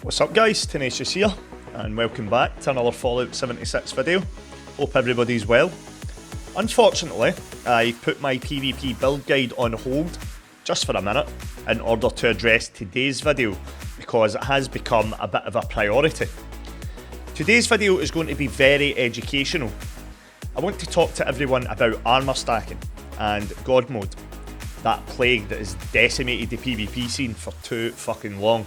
What's up guys, Tenacious here, and welcome back to another Fallout 76 video. Hope everybody's well. Unfortunately, I put my PvP build guide on hold just for a minute in order to address today's video because it has become a bit of a priority. Today's video is going to be very educational. I want to talk to everyone about armour stacking and God mode, that plague that has decimated the PvP scene for too fucking long.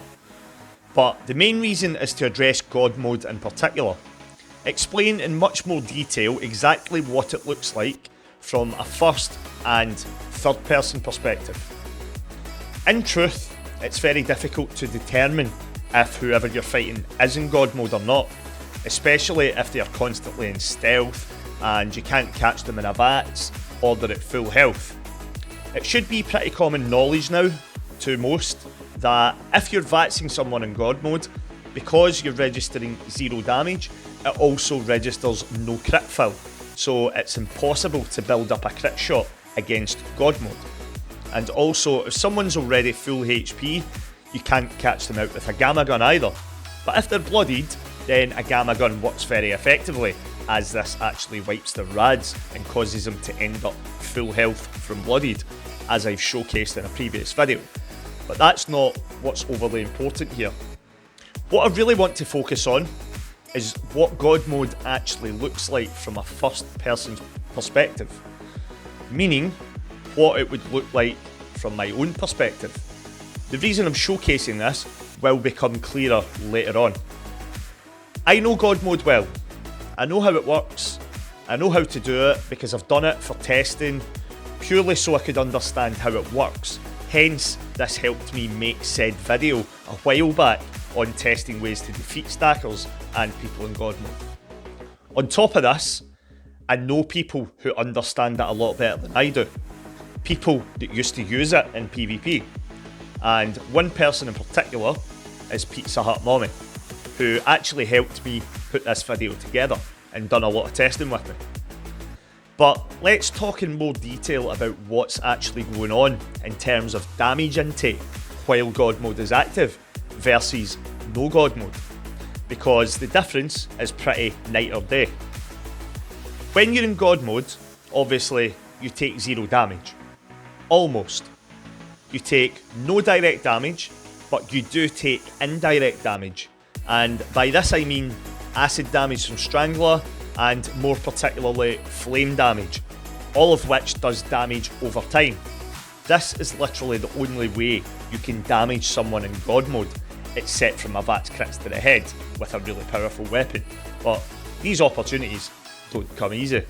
But the main reason is to address God mode in particular, explain in much more detail exactly what it looks like from a first and third person perspective. In truth, it's very difficult to determine if whoever you're fighting is in God mode or not, especially if they are constantly in stealth and you can't catch them in a VATS or they're at full health. It should be pretty common knowledge now to most that if you're VATSing someone in God mode, because you're registering 0 damage, it also registers no crit fill, so it's impossible to build up a crit shot against God mode. And also, if someone's already full HP, you can't catch them out with a gamma gun either. But if they're bloodied, then a gamma gun works very effectively, as this actually wipes their rads and causes them to end up full health from bloodied, as I've showcased in a previous video. But that's not what's overly important here. What I really want to focus on is what God mode actually looks like from a first person perspective. Meaning, what it would look like from my own perspective. The reason I'm showcasing this will become clearer later on. I know God mode well. I know how it works. I know how to do it because I've done it for testing, purely so I could understand how it works. Hence, this helped me make said video a while back on testing ways to defeat stackers and people in God mode. On top of this, I know people who understand it a lot better than I do. People that used to use it in PvP. And one person in particular is Pizza Hut Mommy, who actually helped me put this video together and done a lot of testing with me. But let's talk in more detail about what's actually going on in terms of damage intake while God mode is active versus no God mode, because the difference is pretty night or day. When you're in God mode, obviously you take 0 damage. Almost. You take no direct damage, but you do take indirect damage. And by this I mean acid damage from Strangler, and more particularly flame damage, all of which does damage over time. This is literally the only way you can damage someone in God mode, except from a VATS crits to the head with a really powerful weapon, but these opportunities don't come easy.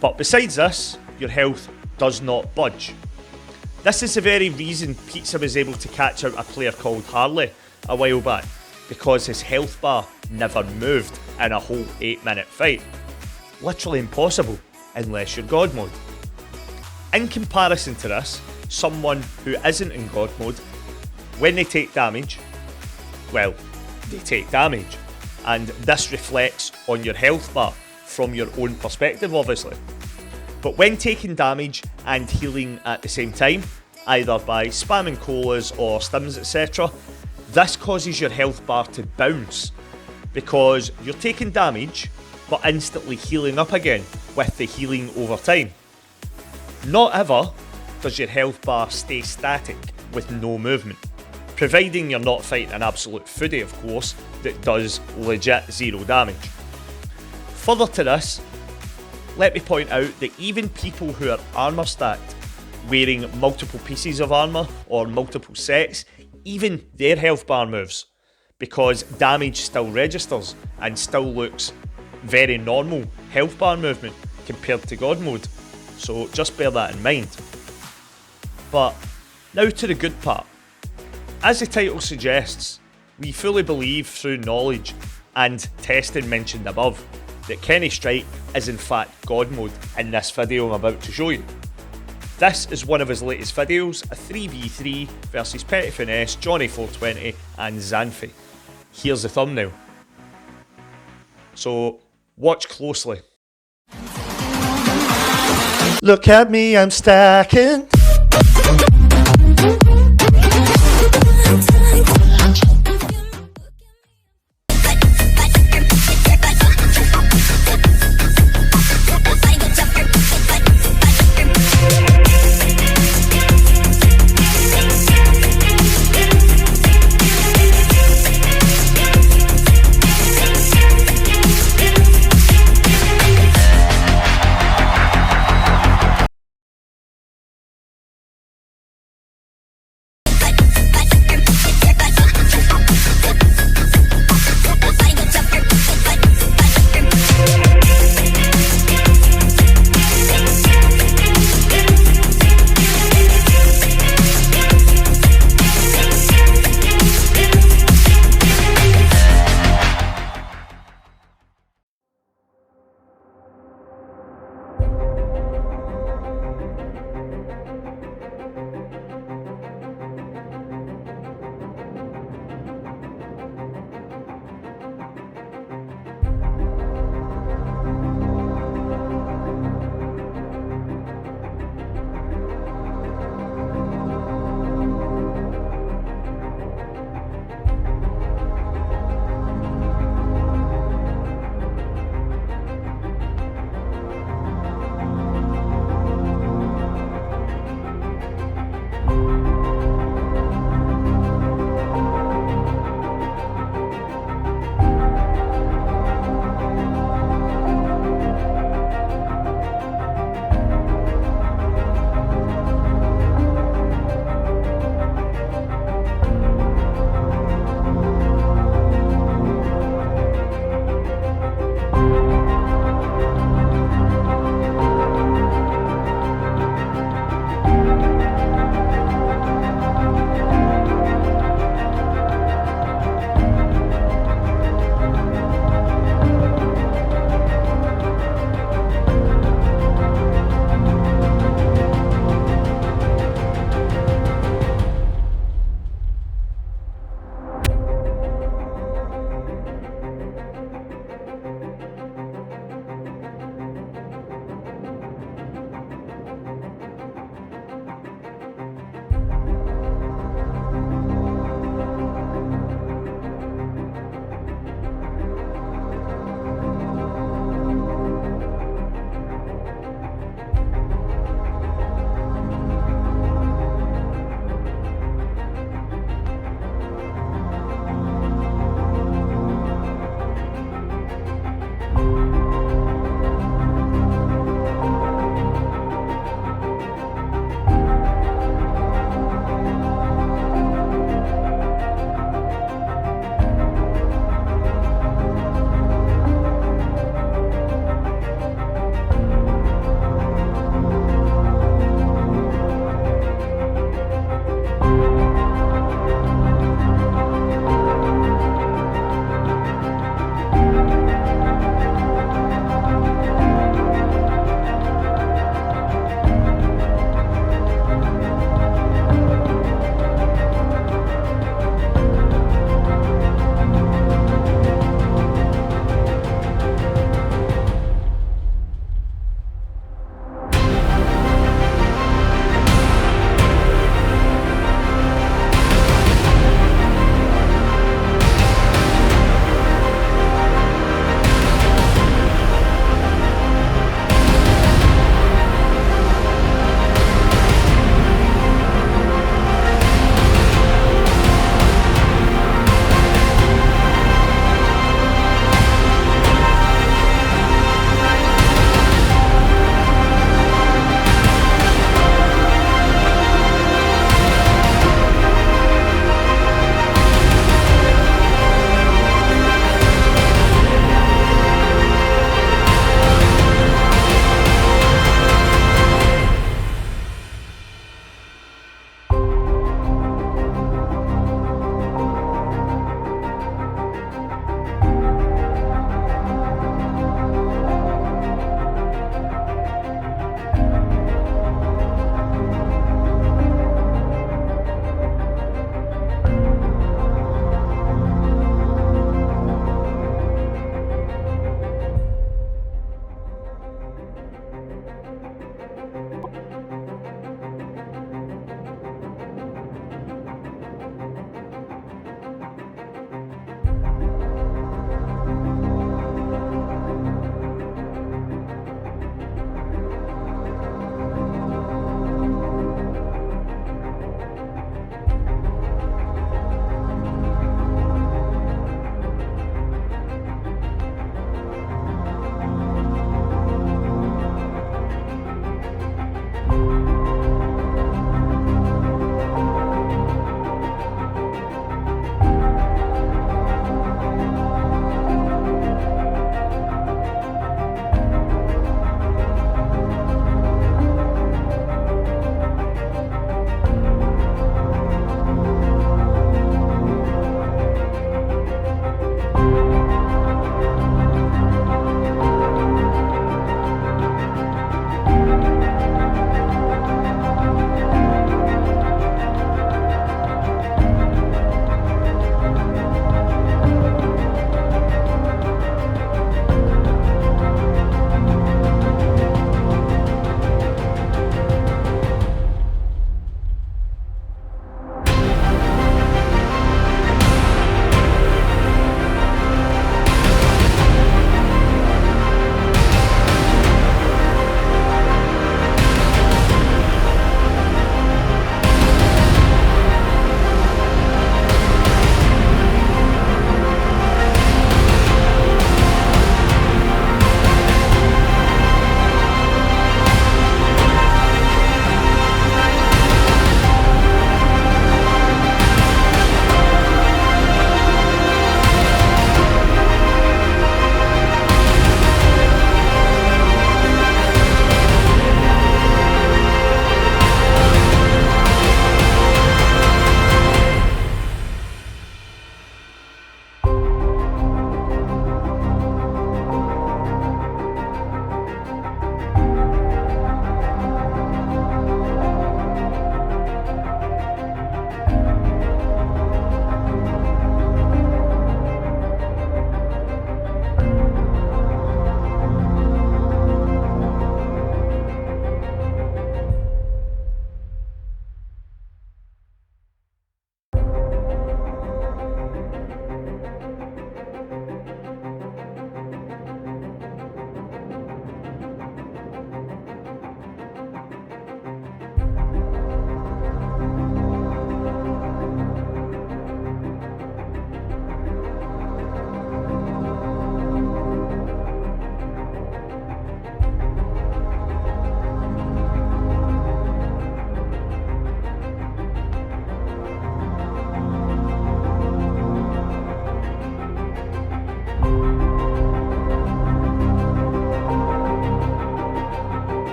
But besides this, your health does not budge. This is the very reason Pizza was able to catch out a player called Harley a while back, because his health bar never moved in a whole 8-minute fight. Literally impossible unless you're God mode. In comparison to this, someone who isn't in God mode, when they take damage, well, they take damage, and this reflects on your health bar from your own perspective obviously. But when taking damage and healing at the same time, either by spamming colas or stims etc, this causes your health bar to bounce, because you're taking damage but instantly healing up again with the healing over time. Not ever does your health bar stay static with no movement, providing you're not fighting an absolute foodie of course that does legit 0 damage. Further to this, let me point out that even people who are armour stacked, wearing multiple pieces of armour or multiple sets, even their health bar moves, because damage still registers and still looks very normal health bar movement compared to God mode, so just bear that in mind. But now to the good part. As the title suggests, we fully believe through knowledge and testing mentioned above that IKennyStrike is in fact God mode in this video I'm about to show you. This is one of his latest videos, a 3v3 versus Petty Finesse, Johnny420 and Xanthi. Here's the thumbnail. So watch closely. Look at me, I'm stacking.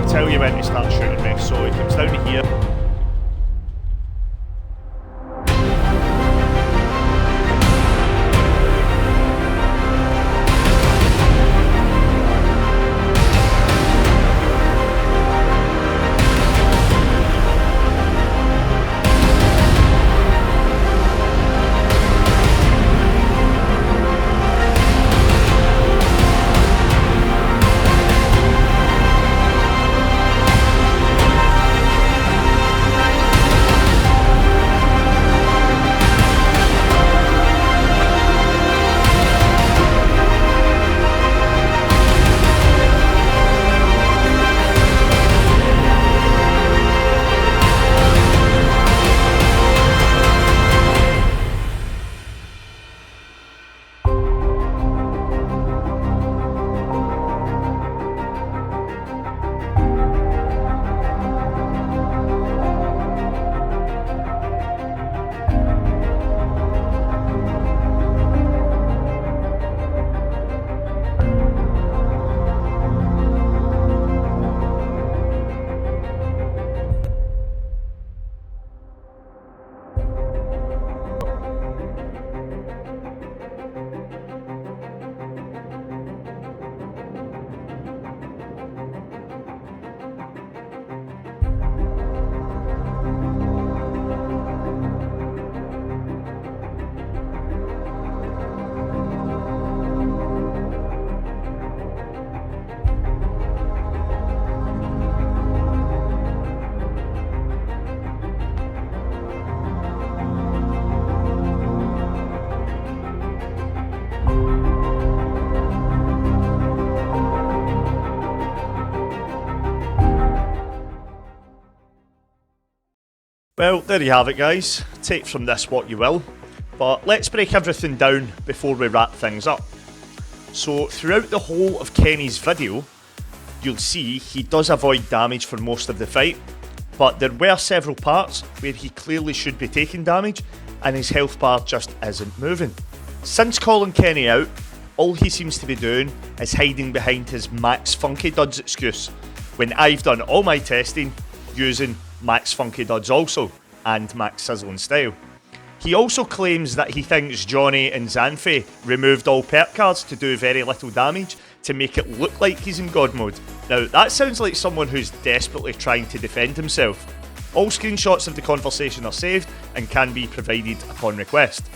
I'll tell you when to start shooting me. So he comes down to here. Well, there you have it guys, take from this what you will, but let's break everything down before we wrap things up. So throughout the whole of Kenny's video, you'll see he does avoid damage for most of the fight, but there were several parts where he clearly should be taking damage and his health bar just isn't moving. Since calling Kenny out, all he seems to be doing is hiding behind his Max Funky Duds excuse, when I've done all my testing using Max Funky Duds also, and Max Sizzling Style. He also claims that he thinks Johnny and Xanfe removed all perk cards to do very little damage to make it look like he's in God mode. Now that sounds like someone who's desperately trying to defend himself. All screenshots of the conversation are saved and can be provided upon request.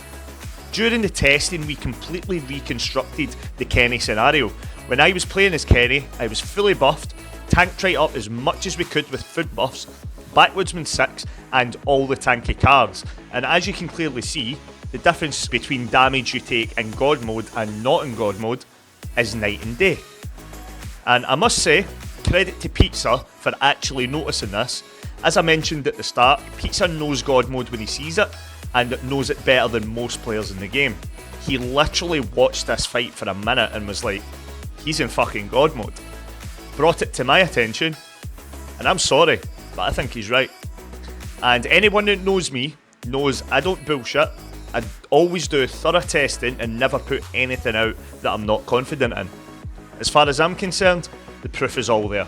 During the testing we completely reconstructed the Kenny scenario. When I was playing as Kenny, I was fully buffed, tanked right up as much as we could with food buffs, Backwoodsman 6 and all the tanky cards, and as you can clearly see, the difference between damage you take in God mode and not in God mode is night and day. And I must say, credit to Pizza for actually noticing this. As I mentioned at the start, Pizza knows God mode when he sees it, and knows it better than most players in the game. He literally watched this fight for a minute and was like, he's in fucking God mode. Brought it to my attention, and I'm sorry, but I think he's right. And anyone that knows me knows I don't bullshit. I always do thorough testing and never put anything out that I'm not confident in. As far as I'm concerned, the proof is all there.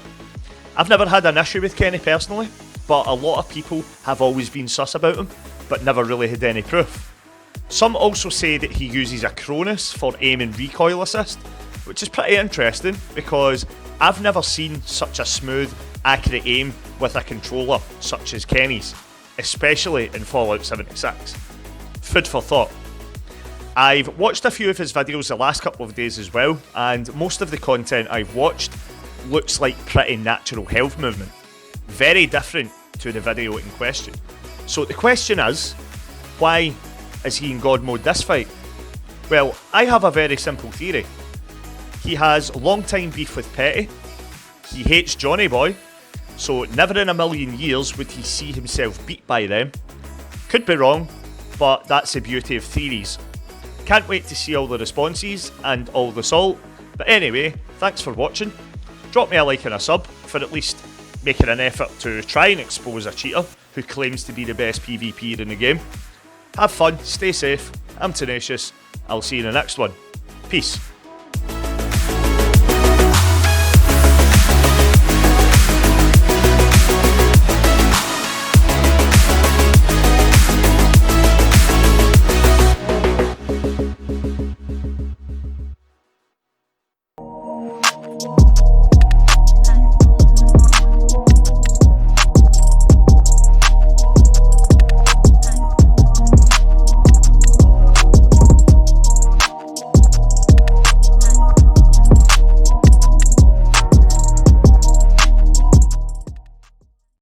I've never had an issue with Kenny personally, but a lot of people have always been sus about him, but never really had any proof. Some also say that he uses a Cronus for aim and recoil assist, which is pretty interesting because I've never seen such a smooth, accurate aim with a controller such as Kenny's, especially in Fallout 76. Food for thought. I've watched a few of his videos the last couple of days as well, and most of the content I've watched looks like pretty natural health movement. Very different to the video in question. So the question is, why is he in God mode this fight? Well, I have a very simple theory. He has long time beef with Petty, he hates Johnny Boy, so never in a million years would he see himself beat by them. Could be wrong, but that's the beauty of theories. Can't wait to see all the responses and all the salt. But anyway, thanks for watching. Drop me a like and a sub for at least making an effort to try and expose a cheater who claims to be the best PvPer in the game. Have fun, stay safe, I'm Tenacious, I'll see you in the next one. Peace.